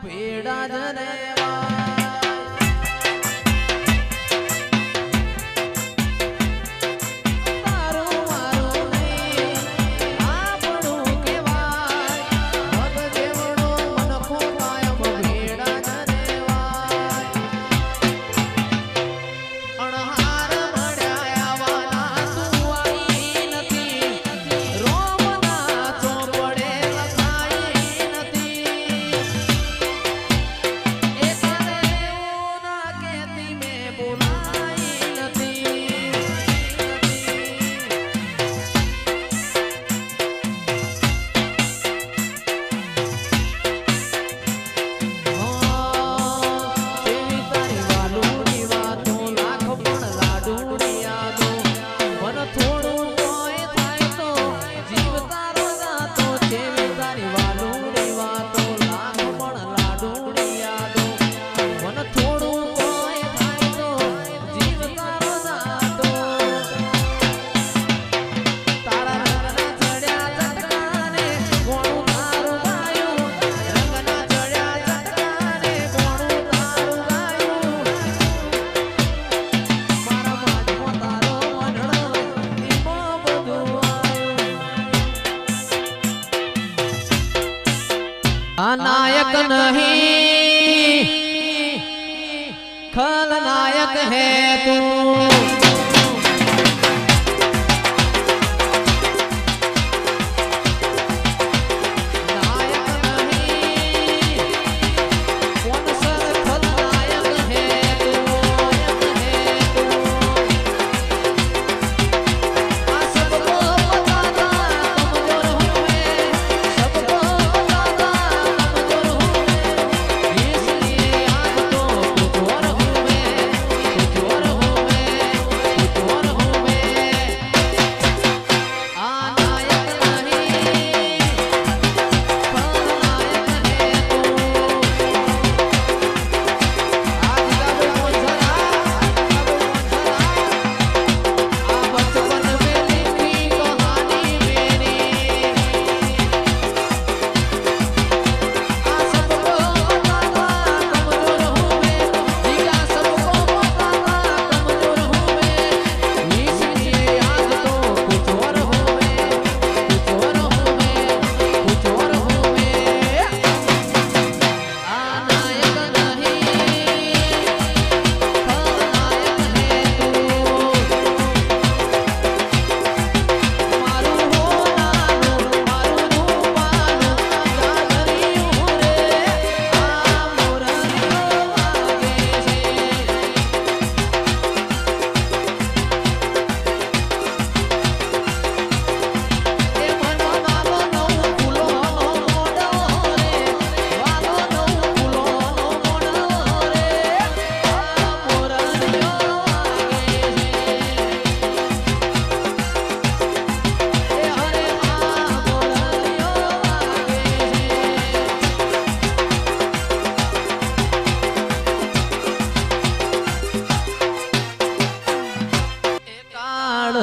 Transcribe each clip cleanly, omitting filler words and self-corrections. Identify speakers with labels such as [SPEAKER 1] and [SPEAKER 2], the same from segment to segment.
[SPEAKER 1] ભેડા જ રેવાય नायक नहीं खलनायक है तू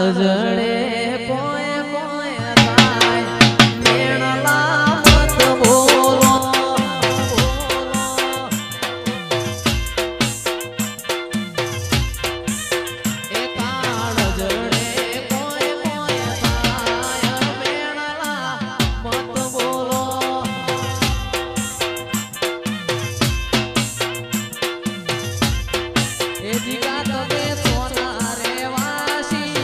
[SPEAKER 1] જડે કોઈ કોઈ થાય મેણલા મત બોલો એ કાળ જડે કોઈ કોઈ થાય મેણલા મત બોલો એ જીગા તમે સોના રેવાસી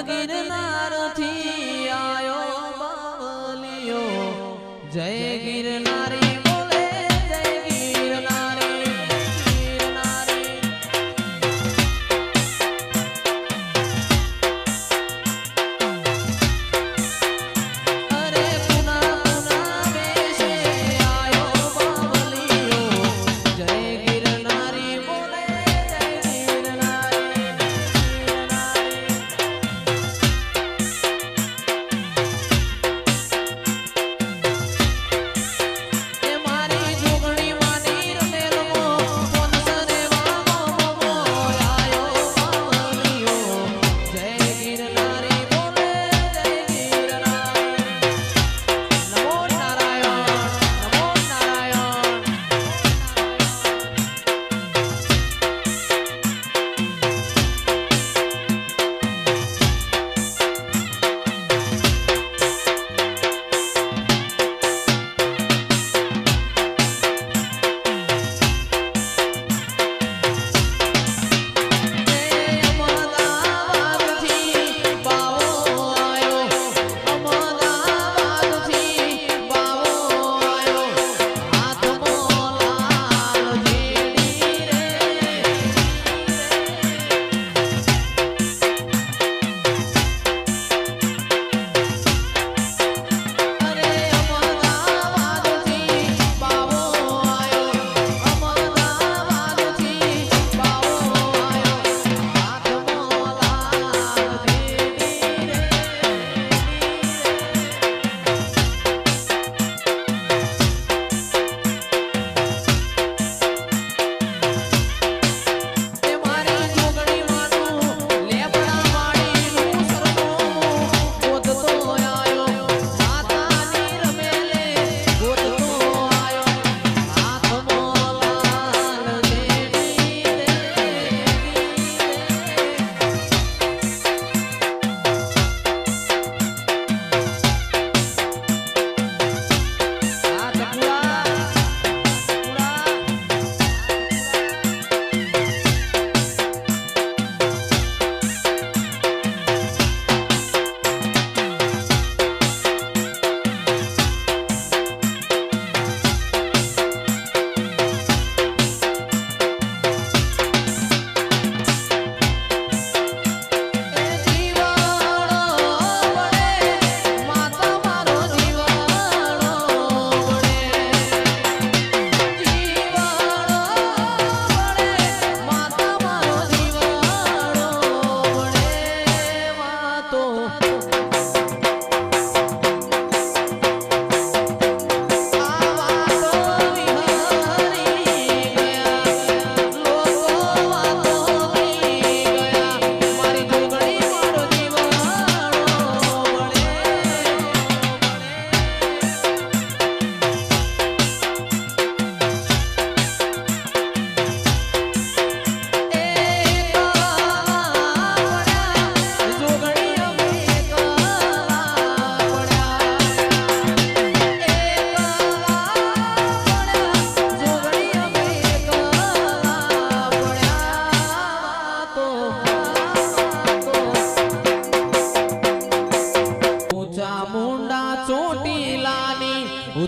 [SPEAKER 1] गिरनार थी आयो बावलियो जय गिरनारी बोले जय गिरनारी गिरनारी अरे पुना पुना वेशे आयो बावलियो जय गिरनारी बोले जय गिरनारी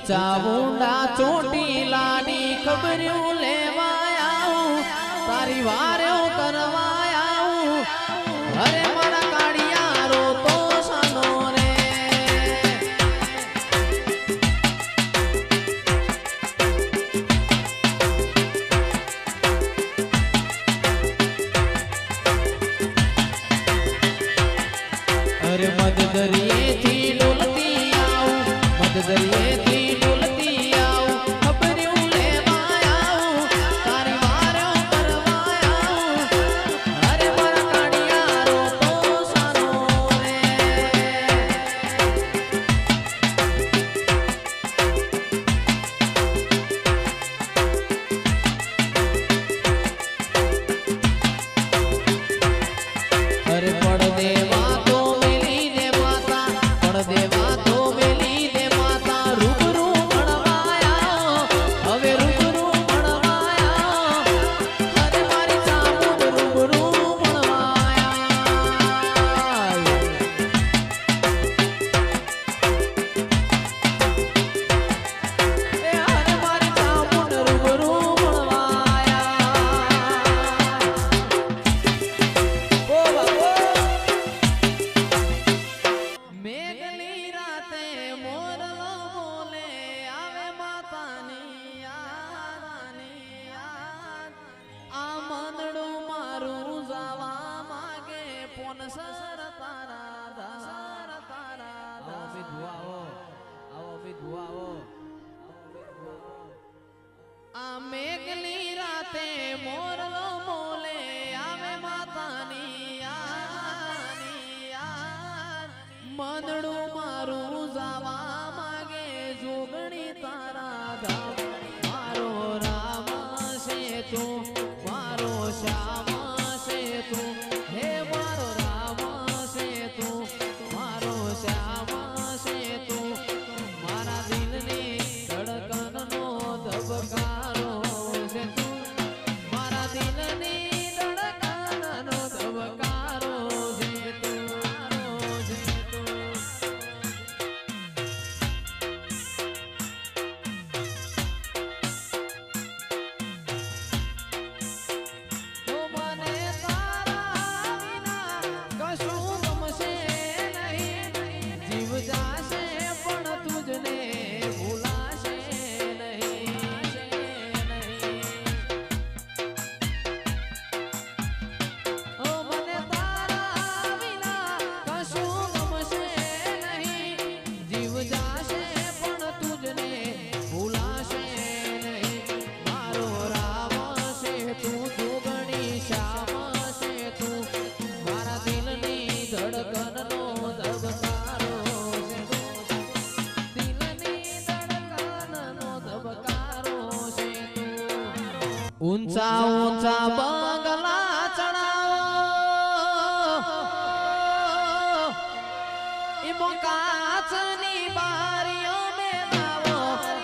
[SPEAKER 1] चामुंडा चोटीलानी खबरियों लेवाया तारी वार्यों करवाया अरे मारा काड़िया रो तो सानो रे अरे मद दरिए थी डोलती आओ मद दरिए थी देवा तो मिली दे माता કોણ સર તારા સર તારા આવો મી ધુઆવો આવો મી ધુઆવો આ મેઘલી રાતે મોરલો મોલે આવે માતાની મનડું મારું જાવા માગે જોગણી તારા ધામ મારો રામ છે તું મારો શ્યામ છે તું હે મારો રામ છે તું મારો શ્યામ છે તું મારા દિલની ધડકનનો ધબકારો છે તું મારા દિલની ધડકનનો ધબકારો છે તું ઊંચા ઊંચા બંગલા ચડાવો એમો કાચની બારીઓ મેલાવો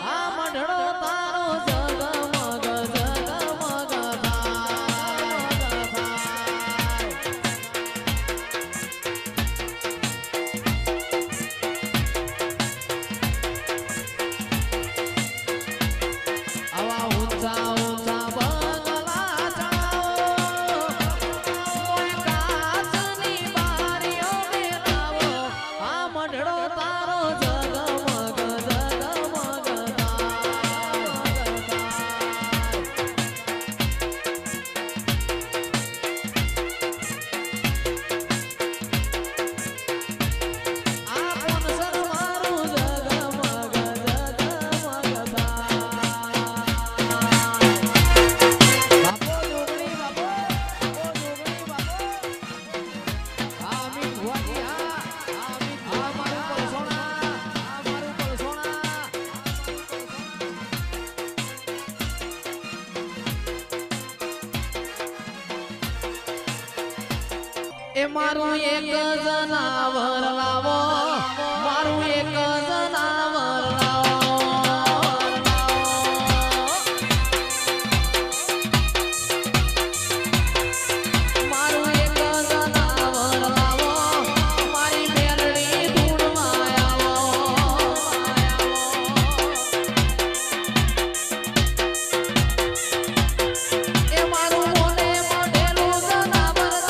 [SPEAKER 1] આ મઢડો તારો જગમગ જગમગ આવા ઊંચા એ મારું એક જનાવર લાવો મારું એક જનાવર લાવો મારું એક જનાવર લાવો મારી મેરડી ધૂળમાં આવો એ મારું મોને મોઢેલું જનાવર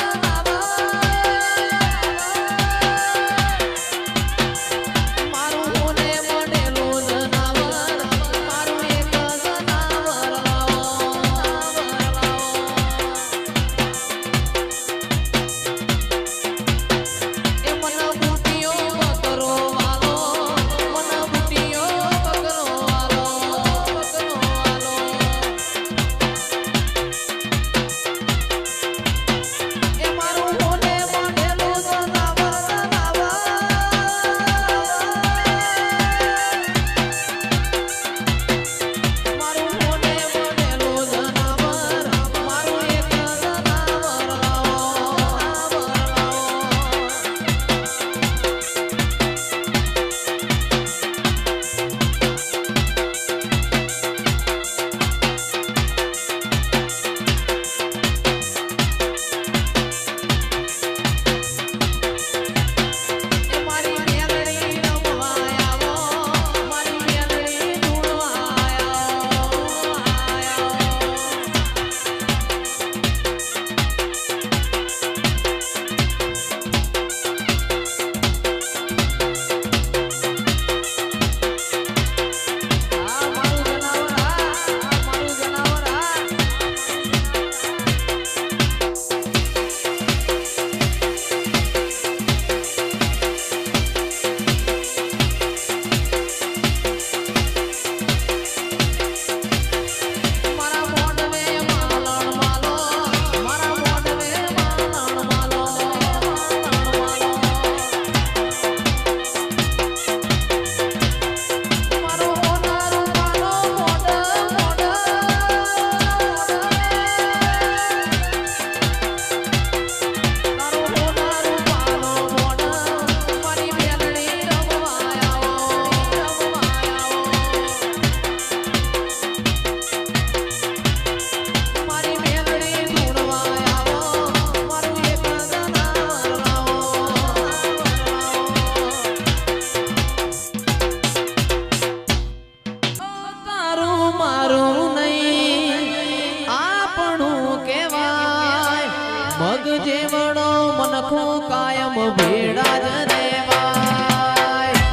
[SPEAKER 1] જેવડો મનખો કાયમ ભેડા જ રેવાય.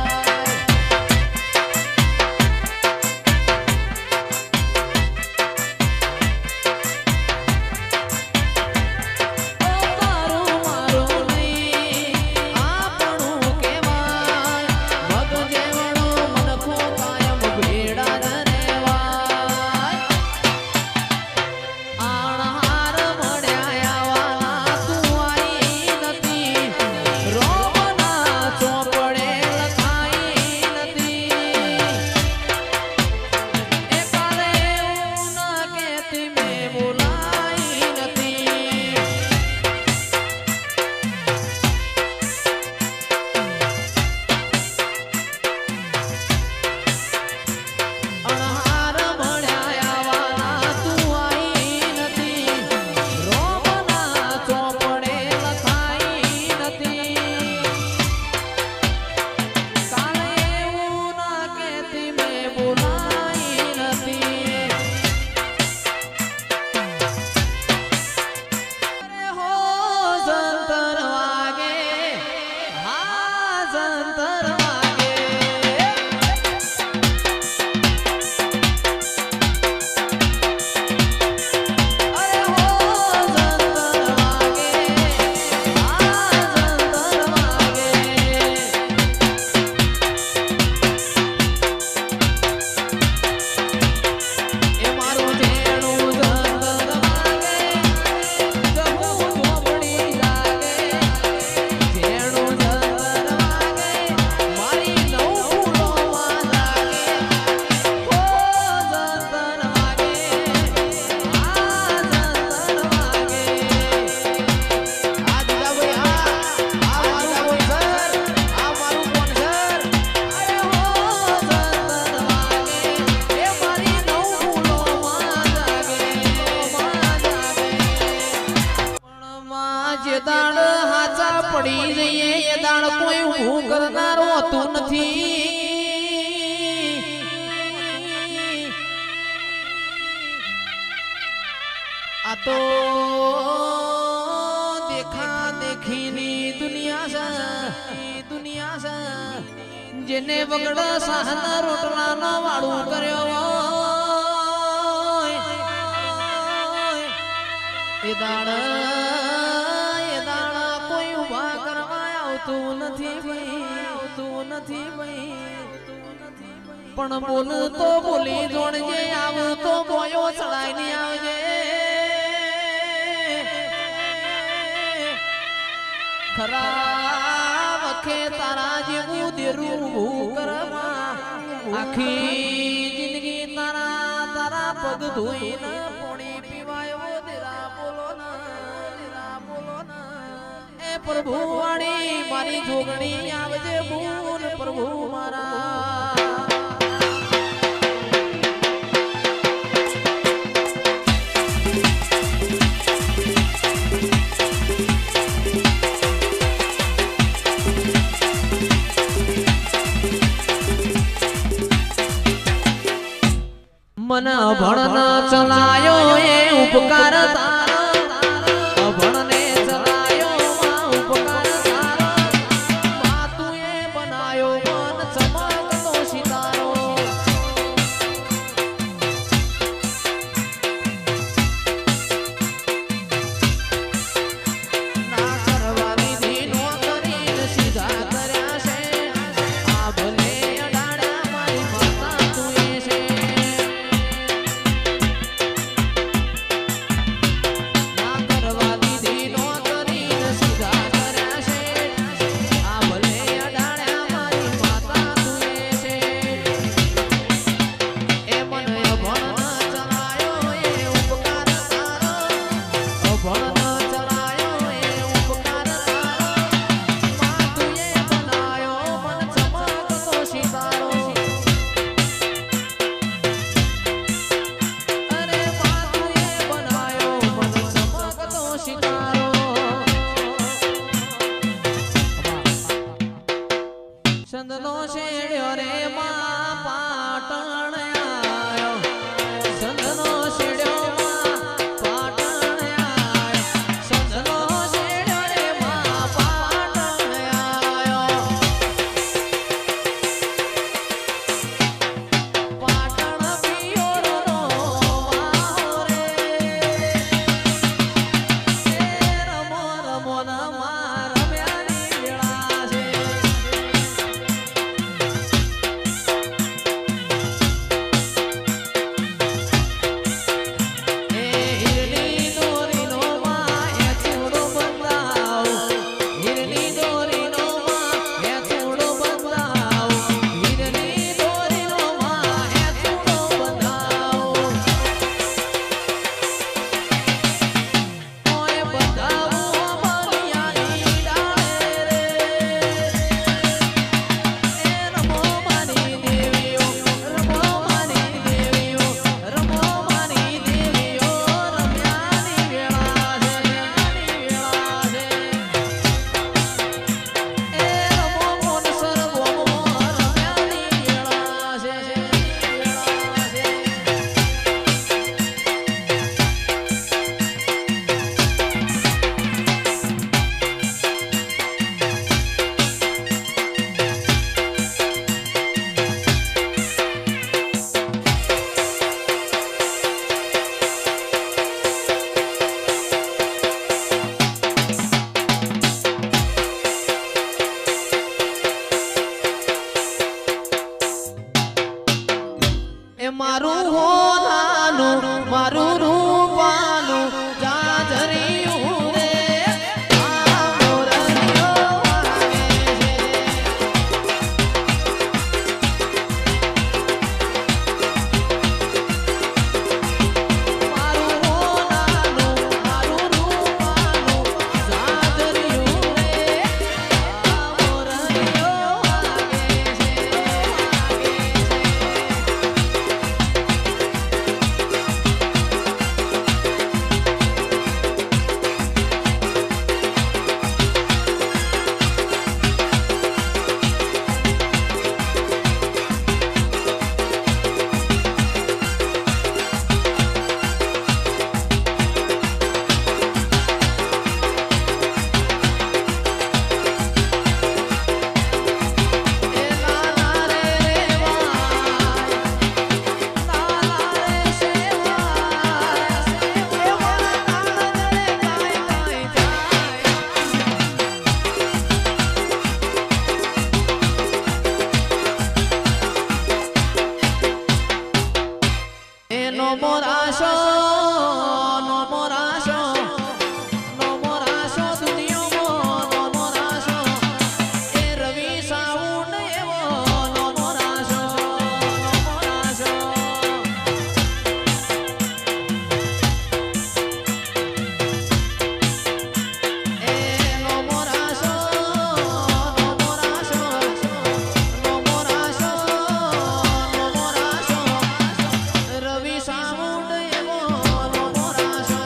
[SPEAKER 1] તારું મારું નહીં આપણું કહેવાય. ભગ જેવડો મનખો કાયમ ભેડા જ રેવાય. આણહાર મળ્યા આવાના તું આઈ નથી. રોમના ચોપડે લખાઈ નથી. એ કાલે એવું ના કહેતી મેં બોલાઈ નથી. અણહાર મળ્યા આવાના તું આઈ નથી. રોમના ચોપડે લખાઈ નથી. કાલે એવું ના કહેતી મેં બોલાઈ નથી. અરે હો જંતર વાગે, હા જંતર વાગે. અરે હો જંતર વાગે, હા જંતર વાગે. એ મારું જેણું જંતર વાગે, જહું ઝોપડી જાગે. જેણું જંતર વાગે, મારી નવ ફૂલોમાં જાગે. ઓ જંતર વાગે, આ જંતર વાગે. આ દીદાભાઈ આ મારું કોન્સર, આ મારું કોન્સર. અરે હો જંતર વાગે, એ મારી નવ ફૂલોમાં જાગે, માં જાગે. પણમાં જે દાડ હાચા પડી જઈએ એ દાડ કોઈ ઊભું કરનારો હોતું નથી. આ તો દેખા દેખીની દુનિયા છે, દુનિયા છે. જેને વગડ સાહના રોટલાનો વાળું કર્યો હોય, એ દાડા કોઈ ઊભા કરવા આવતું નથી ભાઈ, આવતું નથી ભાઈ. પણ બોલ તો બોલી જોડજે, આવું તો બોયો ચડાઈ ની આવજે. ખરા વખે તારા જેવું દેરું કરમાં આખી જિંદગી તારા તારા પગ ધોઈને પોણી પીવાયો. દેરા બોલો ના એ પ્રભુ વાળી મારી જોગણી આવજે. બોલ પ્રભુ મારા. મન અભણ ચલાયો એ ઉપકાર તારો, અભણને ચલાયો માં ઉપકાર તારો. માતુએ બનાયો મન ચમકતો સિતારો. ના કરવાની દીનો કરીને સીધા કર્યા છે. આ ભલે અડાડ્યા મારી માતા તું એ છે. બંધમાં રમ્યાની વેળા છે એ હિરણી દોરીનો માં એ થોડો બંધાવ હિરણી દોરીનો માં એ થોડો બંધાવ હિરણી દોરીનો માં એ થોડો બંધાવ ઓય બંધાવો બલિયાની ડાળે રે એ રમો મારી દેવીઓ રમો મારી દેવીઓ રમો મારી દેવીઓ રમ્યાની વેળા છે એ રમો મોનસર બોમો રમ્યાની વેળા છે એ મારું હોનાનું મારું રૂપાનું જાજરિયું રે આ મોરલીઓ આવે છે મારું હોનાનું મારું રૂપાનું જાજરિયું રે આ મોરલીઓ આવે છે No more asho, no more asho, no more asho, duniya mo, no more asho. E ravi sound evo, no more asho, no more asho. E no more asho, no more asho, no more asho, no more asho. રવિ sound એવો નો મોરાશો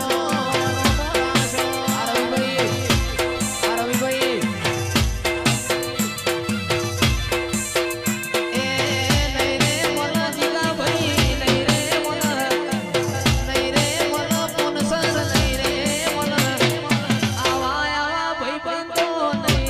[SPEAKER 1] આ રવિભાઈ એ નહીં રે મન જીલા ભાઈ નહીં રે મન પોનસર નહીં રે મન આવા ભાઈ બંધો નહીં